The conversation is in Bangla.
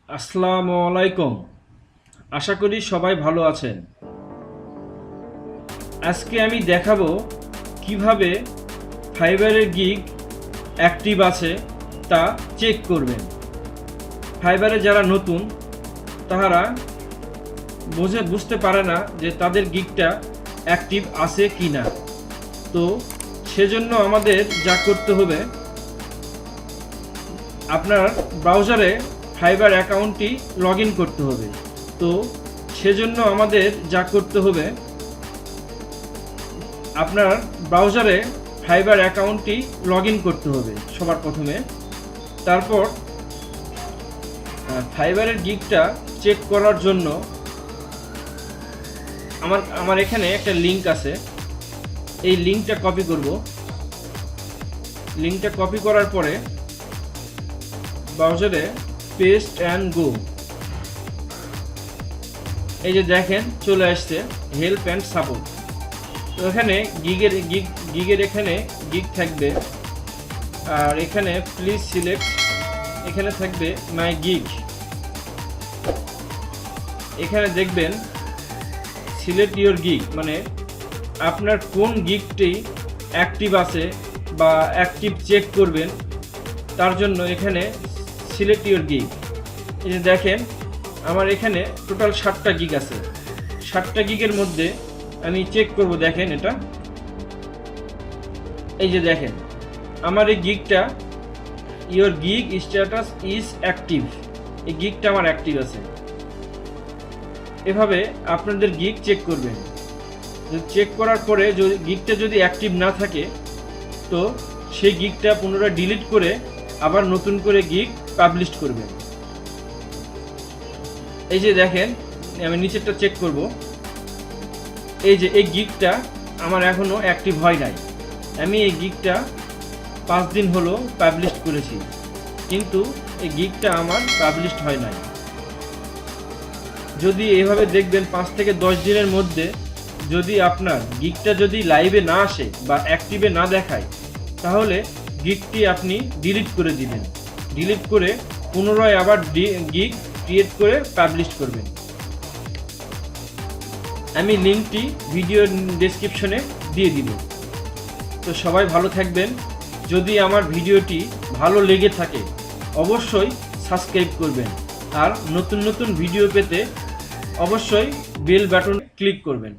আসসালামু আলাইকুম। আশা করি সবাই ভালো আছেন। আজকে আমি দেখাবো কিভাবে ফাইবারের গিগ অ্যাক্টিভ আছে তা চেক করবেন। ফাইবারে যারা নতুন তাহারা বুঝতে পারে না যে তাদের গিগটা অ্যাক্টিভ আছে কি না। তো সেজন্য আমাদের যা করতে হবে, আপনার ব্রাউজারে ফাইবার অ্যাকাউন্টটি লগ ইন করতে হবে। তো সেজন্য আমাদের যা করতে হবে, আপনার ব্রাউজারে ফাইবার অ্যাকাউন্টটি লগ ইন করতে হবে সবার প্রথমে। তারপর ফাইবারের গিগটা চেক করার জন্য আমার এখানে একটা লিঙ্ক আছে, এই লিঙ্কটা কপি করব। লিঙ্কটা কপি করার পরে ব্রাউজারে পেস্ট অ্যান্ড গো, এই যে দেখেন চলে আসছে হেল্প অ্যান্ড সাপোর্ট। তো এখানে গিগের এখানে গিগ থাকবে, আর এখানে প্লিজ সিলেক্ট, এখানে থাকবে মাই গিগ। এখানে দেখবেন সিলেক্ট ইউর গিগ, মানে আপনার কোন গিগটি অ্যাক্টিভ আছে বা অ্যাক্টিভ চেক করবেন, তার জন্য এখানে সিলেক্ট ইউর গিগ। এই যে দেখেন আমার এখানে টোটাল 7টা গিগ আছে। 7টা গিগের মধ্যে আমি চেক করব। দেখেন এটা, এই যে দেখেন আমার এই গিগটা your gig status is active, এই গিগটা আমার অ্যাক্টিভ আছে। এভাবে আপনাদের গিগ চেক করবেন। চেক করার পরে যদি গিগটা যদি অ্যাক্টিভ না থাকে, তো সেই গিগটা পুনরায় ডিলিট করে আবার নতুন করে গিগ পাবলিশ করবেন। এই যে দেখেন আমি নিচেরটা চেক করব, এই যে এই গিগটা আমার এখনো অ্যাক্টিভ হয় নাই। আমি এই গিগটা 5 দিন হলো পাবলিশ করেছি, কিন্তু এই গিগটা আমার পাবলিশ হয় নাই। যদি এভাবে দেখবেন 5 থেকে 10 দিনের মধ্যে যদি আপনার গিগটা যদি লাইভে না আসে বা অ্যাক্টিভে না দেখায়, তাহলে গিগটি আপনি ডিলিট করে দিবেন। ডিলিট করে পুনরায় আবার গিগ ক্রিয়েট করে পাবলিশ করবেন। আমি লিঙ্কটি ভিডিও ডেসক্রিপশনে দিয়ে দিব। তো সবাই ভালো থাকবেন। যদি আমার ভিডিওটি ভালো লেগে থাকে অবশ্যই সাবস্ক্রাইব করবেন, আর নতুন নতুন ভিডিও পেতে অবশ্যই বেল বাটন ক্লিক করবেন।